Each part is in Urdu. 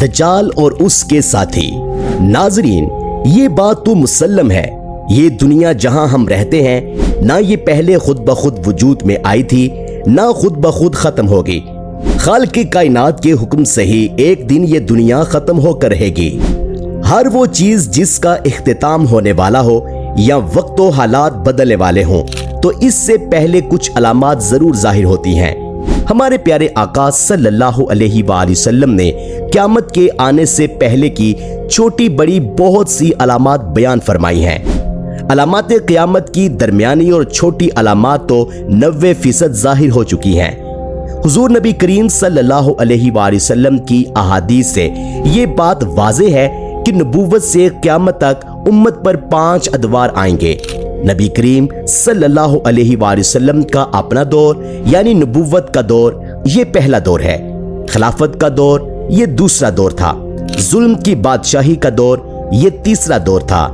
دجال اور اس کے ساتھی۔ ناظرین، یہ بات تو مسلم ہے، یہ دنیا جہاں ہم رہتے ہیں نہ یہ پہلے خود بخود وجود میں آئی تھی نہ خود بخود ختم ہوگی۔ خالق کائنات کے حکم سے ہی ایک دن یہ دنیا ختم ہو کر رہے گی۔ ہر وہ چیز جس کا اختتام ہونے والا ہو یا وقت و حالات بدلنے والے ہوں تو اس سے پہلے کچھ علامات ضرور ظاہر ہوتی ہیں۔ ہمارے پیارے آقا صلی اللہ علیہ وآلہ وسلم نے قیامت کے آنے سے پہلے کی چھوٹی بڑی بہت سی علامات بیان فرمائی ہیں۔ علامات قیامت کی درمیانی اور چھوٹی علامات تو 90% ظاہر ہو چکی ہیں۔ حضور نبی کریم صلی اللہ علیہ وآلہ وسلم کی احادیث سے یہ بات واضح ہے کہ نبوت سے قیامت تک امت پر 5 ادوار آئیں گے۔ نبی کریم صلی اللہ علیہ وآلہ وسلم کا اپنا دور یعنی نبوت کا دور یہ پہلا دور ہے، خلافت کا دور یہ دوسرا دور تھا، ظلم کی بادشاہی کا دور یہ تیسرا دور تھا،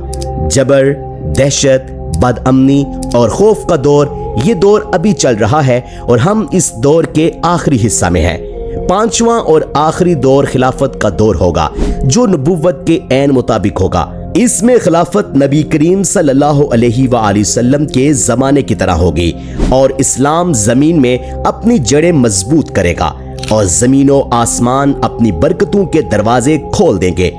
جبر، دہشت، بد امنی اور خوف کا دور یہ دور ابھی چل رہا ہے اور ہم اس دور کے آخری حصہ میں ہیں۔ 5واں اور آخری دور خلافت کا دور ہوگا جو نبوت کے عین مطابق ہوگا۔ اس میں خلافت نبی کریم صلی اللہ علیہ وآلہ وسلم کے زمانے کی طرح ہوگی اور اسلام زمین میں اپنی جڑیں مضبوط کرے گا اور زمین و آسمان اپنی برکتوں کے دروازے کھول دیں گے۔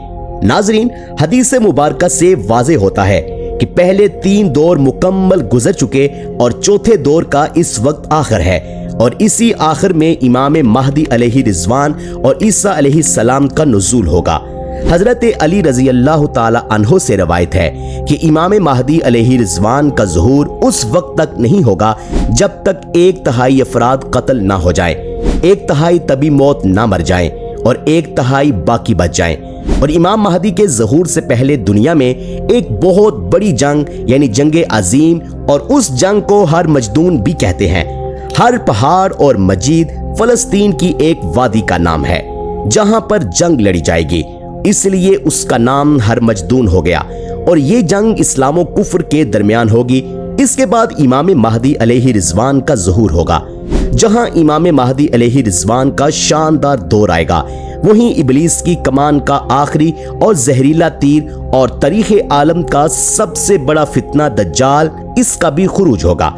ناظرین، حدیث مبارکہ سے واضح ہوتا ہے کہ پہلے 3 دور مکمل گزر چکے اور چوتھے دور کا اس وقت آخر ہے اور اسی آخر میں امام مہدی علیہ رضوان اور عیسیٰ علیہ السلام کا نزول ہوگا۔ حضرت علی رضی اللہ تعالی عنہ سے روایت ہے کہ امام مہدی علیہ رضوان کا ظہور اس وقت تک نہیں ہوگا جب تک 1/3 افراد قتل نہ ہو جائیں، 1/3 طبی موت نہ مر جائیں اور 1/3 باقی بچ جائیں۔ اور امام مہدی کے ظہور سے پہلے دنیا میں ایک بہت بڑی جنگ یعنی جنگ عظیم، اور اس جنگ کو ہر مجدون بھی کہتے ہیں۔ ہر پہاڑ اور مجید فلسطین کی ایک وادی کا نام ہے جہاں پر جنگ لڑی جائے گی، اس لیے اس کا نام ہر مجدون ہو گیا، اور یہ جنگ اسلام و کفر کے درمیان ہوگی۔ اس کے بعد امام مہدی علیہ رضوان کا ظہور ہوگا، جہاں امام مہدی علیہ رضوان کا شاندار دور آئے گا۔ وہیں ابلیس کی کمان کا آخری اور زہریلا تیر اور تاریخ عالم کا سب سے بڑا فتنہ دجال، اس کا بھی خروج ہوگا،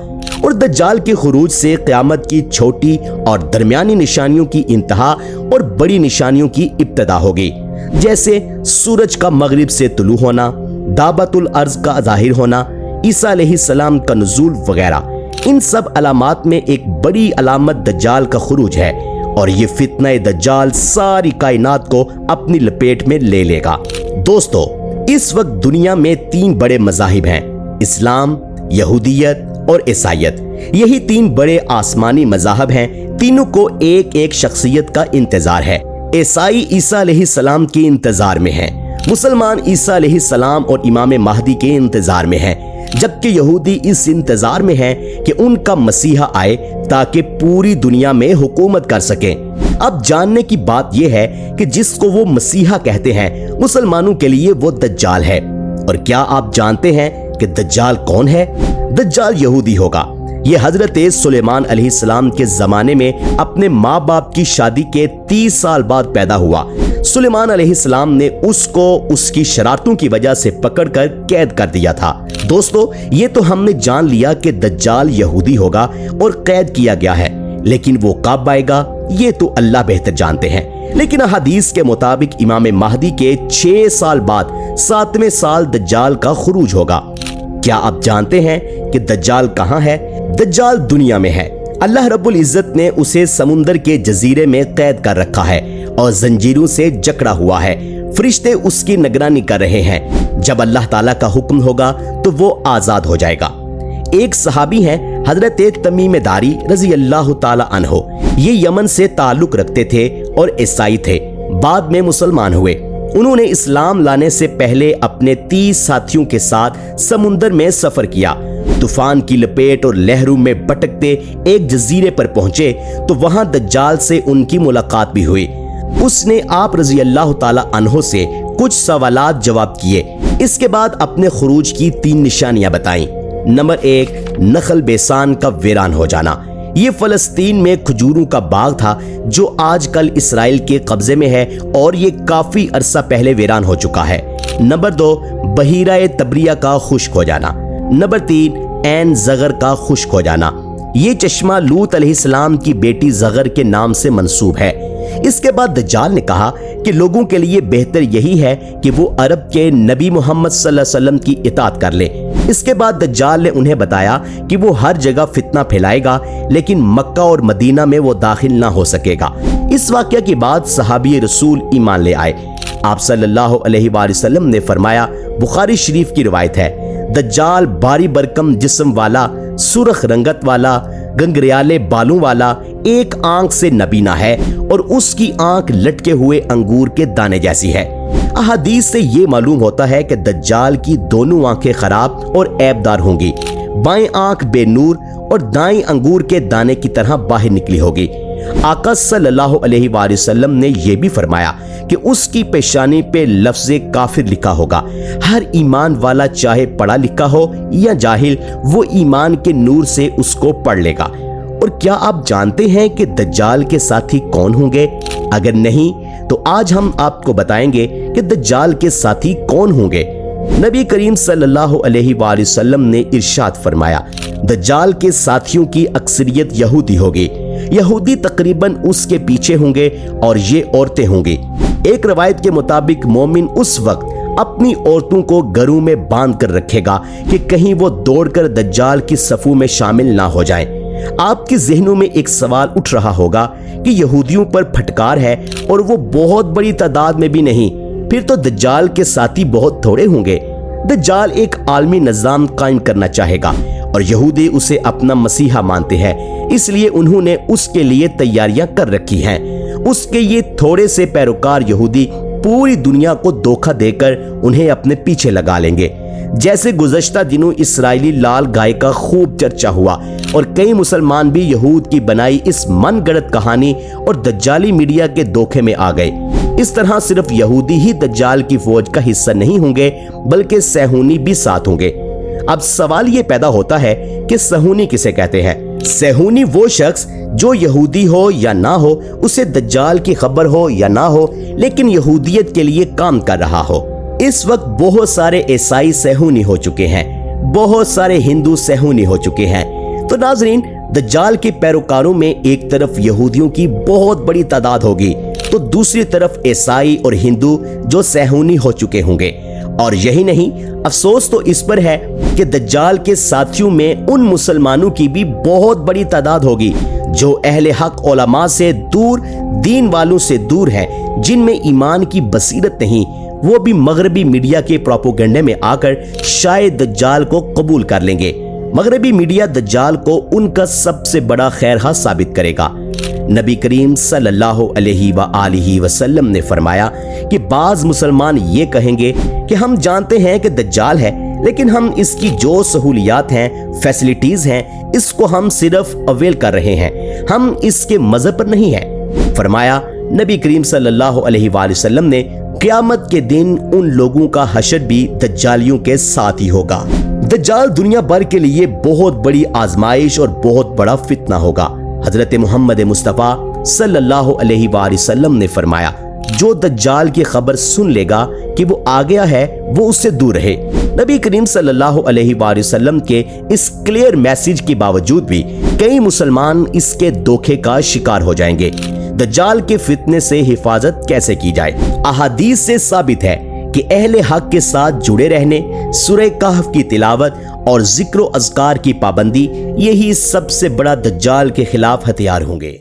اور دجال کے خروج سے قیامت کی چھوٹی اور درمیانی نشانیوں کی انتہا اور بڑی نشانیوں کی ابتدا ہوگی، جیسے سورج کا مغرب سے طلوع ہونا، دابت الارض کا ظاہر ہونا، عیسیٰ علیہ السلام کا نزول وغیرہ۔ ان سب علامات میں ایک بڑی علامت دجال کا خروج ہے، اور یہ فتنہ دجال ساری کائنات کو اپنی لپیٹ میں لے لے گا۔ دوستو، اس وقت دنیا میں 3 بڑے مذاہب ہیں، اسلام، یہودیت اور عیسائیت۔ یہی 3 بڑے آسمانی مذاہب ہیں، تینوں کو ایک ایک شخصیت کا انتظار ہے۔ عیسائی عیسیٰ علیہ السلام کے انتظار میں ہیں، مسلمان عیسیٰ علیہ السلام اور امام مہدی کے انتظار میں ہیں، جبکہ یہودی اس انتظار میں ہیں کہ ان کا مسیحا آئے تاکہ پوری دنیا میں حکومت کر سکیں۔ اب جاننے کی بات یہ ہے کہ جس کو وہ مسیحا کہتے ہیں، مسلمانوں کے لیے وہ دجال ہے۔ اور کیا آپ جانتے ہیں کہ دجال کون ہے؟ دجال یہودی ہوگا۔ یہ حضرت سلیمان علیہ السلام کے زمانے میں اپنے ماں باپ کی شادی کے 30 سال بعد پیدا ہوا۔ سلیمان علیہ السلام نے اس کو اس کی شرارتوں کی وجہ سے پکڑ کر قید کر دیا تھا۔ دوستو، یہ تو ہم نے جان لیا کہ دجال یہودی ہوگا اور قید کیا گیا ہے، لیکن وہ کب آئے گا یہ تو اللہ بہتر جانتے ہیں۔ لیکن حدیث کے مطابق امام مہدی کے 6 سال بعد 7ویں سال دجال کا خروج ہوگا۔ کیا آپ جانتے ہیں کہ دجال کہاں ہے؟ دجال دنیا میں ہے۔ اللہ رب العزت نے اسے سمندر کے جزیرے میں قید کر رکھا ہے اور زنجیروں سے جکڑا ہوا ہے۔ فرشتے اس کی نگرانی کر رہے ہیں، جب اللہ تعالیٰ کا حکم ہوگا تو وہ آزاد ہو جائے گا۔ ایک صحابی ہیں حضرت تمیم داری رضی اللہ تعالیٰ عنہ، یہ یمن سے تعلق رکھتے تھے اور عیسائی تھے، بعد میں مسلمان ہوئے۔ انہوں نے اسلام لانے سے پہلے اپنے 30 ساتھیوں کے ساتھ سمندر میں سفر کیا۔ طوفان کی لپیٹ اور لہروں میں بھٹکتے ایک جزیرے پر پہنچے تو وہاں دجال سے ان کی ملاقات بھی ہوئی۔ اس نے آپ رضی اللہ تعالی عنہ سے کچھ سوالات جواب کیے۔ اس کے بعد اپنے خروج کی 3 نشانیاں بتائیں۔ نمبر 1، نخل بیسان کا ویران ہو جانا، یہ فلسطین میں کھجوروں کا باغ تھا جو آج کل اسرائیل کے قبضے میں ہے اور یہ کافی عرصہ پہلے ویران ہو چکا ہے۔ نمبر 2، بحیرہ تبریہ کا خشک ہو جانا۔ نمبر 3، عین زغر کا خشک ہو جانا۔ یہ چشمہ لوط علیہ السلام کی بیٹی زغر کے نام سے منسوب ہے۔ اس کے بعد دجال نے کہا کہ لوگوں کے لیے بہتر یہی ہے کہ وہ عرب کے نبی محمد صلی اللہ علیہ وسلم کی اطاعت کر لے۔ اس کے بعد دجال نے انہیں بتایا کہ وہ ہر جگہ فتنہ پھیلائے گا لیکن مکہ اور مدینہ میں وہ داخل نہ ہو سکے گا۔ اس واقعہ کے بعد صحابی رسول ایمان لے آئے۔ آپ صلی اللہ علیہ وآلہ وسلم نے فرمایا، بخاری شریف کی روایت ہے، دجال بھاری برکم جسم والا، سرخ رنگت والا، گنگریالے بالوں والا، ایک آنکھ سے نبینا ہے اور اس کی آنکھ لٹکے ہوئے انگور کے دانے جیسی ہے۔ احادیث سے یہ معلوم ہوتا ہے کہ دجال کی دونوں آنکھیں خراب اور عیب دار ہوں گی، بائیں آنکھ بے نور اور دائیں انگور کے دانے کی طرح باہر نکلی ہوگی۔ آقا صلی اللہ علیہ وآلہ وسلم نے یہ بھی فرمایا کہ اس کی پیشانی پہ لفظ کافر لکھا ہوگا۔ ہر ایمان والا چاہے پڑھا لکھا ہو یا جاہل، وہ ایمان کے نور سے اس کو پڑھ لے گا۔ اور کیا آپ جانتے ہیں کہ دجال کے ساتھی کون ہوں گے؟ اگر نہیں تو آج ہم آپ کو بتائیں گے کہ دجال کے ساتھی کون ہوں گے۔ نبی کریم صلی اللہ علیہ وآلہ وسلم نے ارشاد فرمایا، دجال کے ساتھیوں کی اکثریت یہودی ہوگی، یہودی تقریباً اس کے پیچھے ہوں گے اور یہ عورتیں ہوں گی۔ ایک روایت کے مطابق مومن اس وقت اپنی عورتوں کو گھروں میں باندھ کر رکھے گا کہ کہیں وہ دوڑ کر دجال کی صفوں میں شامل نہ ہو جائیں۔ آپ کے ذہنوں میں ایک سوال اٹھ رہا ہوگا کہ یہودیوں پر پھٹکار ہے اور وہ بہت بڑی تعداد میں بھی نہیں، پھر تو دجال کے ساتھی بہت تھوڑے ہوں گے۔ دجال ایک عالمی نظام قائم کرنا چاہے گا اور یہودی اسے اپنا مسیحا مانتے ہیں، اس لیے انہوں نے اس کے لیے تیاریاں کر رکھی ہیں۔ اس کے یہ تھوڑے سے پیروکار یہودی پوری دنیا کو دھوکہ دے کر انہیں اپنے پیچھے لگا لیں گے۔ جیسے گزشتہ دنوں اسرائیلی لال گائے کا خوب چرچا ہوا اور کئی مسلمان بھی یہود کی بنائی اس من گڑت کہانی اور دجالی میڈیا کے دھوکے میں آ گئے۔ اس طرح صرف یہودی ہی دجال کی فوج کا حصہ نہیں ہوں گے بلکہ صہیونی بھی ساتھ ہوں گے۔ اب سوال یہ پیدا ہوتا ہے کہ صہیونی کسے کہتے ہیں؟ صہیونی وہ شخص جو یہودی ہو یا نہ ہو، اسے دجال کی خبر ہو یا نہ ہو، لیکن یہودیت کے لیے کام کر رہا ہو۔ اس وقت بہت سارے عیسائی صہیونی ہو چکے ہیں، بہت سارے ہندو صہیونی ہو چکے ہیں۔ تو ناظرین، دجال کے پیروکاروں میں ایک طرف یہودیوں کی بہت بڑی تعداد ہوگی تو دوسری طرف عیسائی اور ہندو جو صہیونی ہو چکے ہوں گے۔ اور یہی نہیں، افسوس تو اس پر ہے کہ دجال کے ساتھیوں میں ان مسلمانوں کی بھی بہت بڑی تعداد ہوگی جو اہل حق علماء سے دور، دین والوں سے دور ہیں، جن میں ایمان کی بصیرت نہیں، وہ بھی مغربی میڈیا کے پروپیگنڈے میں آ کر شاید دجال کو قبول کر لیں گے۔ مغربی میڈیا دجال کو ان کا سب سے بڑا خیرخواہ ثابت کرے گا۔ نبی کریم صلی اللہ علیہ وآلہ وسلم نے فرمایا کہ بعض مسلمان یہ کہیں گے کہ ہم جانتے ہیں کہ دجال ہے، لیکن ہم اس کی جو سہولیات ہیں، فیسلٹیز ہیں، اس کو ہم صرف اویل کر رہے ہیں، ہم اس کے مذہب پر نہیں ہیں۔ فرمایا نبی کریم صلی اللہ علیہ وآلہ وسلم نے، قیامت کے دن ان لوگوں کا حشر بھی دجالیوں کے ساتھ ہی ہوگا۔ دجال دنیا بھر کے لیے بہت بڑی آزمائش اور بہت بڑا فتنہ ہوگا۔ حضرت محمد مصطفیٰ صلی اللہ علیہ وآلہ وسلم نے فرمایا، جو دجال کی خبر سن لے گا کہ وہ آ گیا ہے، وہ اس سے دور رہے۔ نبی کریم صلی اللہ علیہ وآلہ وسلم کے اس کلیئر میسج کے باوجود بھی کئی مسلمان اس کے دھوکے کا شکار ہو جائیں گے۔ دجال کے فتنے سے حفاظت کیسے کی جائے؟ احادیث سے ثابت ہے کہ اہل حق کے ساتھ جڑے رہنے، سورہ کہف کی تلاوت اور ذکر و اذکار کی پابندی، یہی سب سے بڑا دجال کے خلاف ہتھیار ہوں گے۔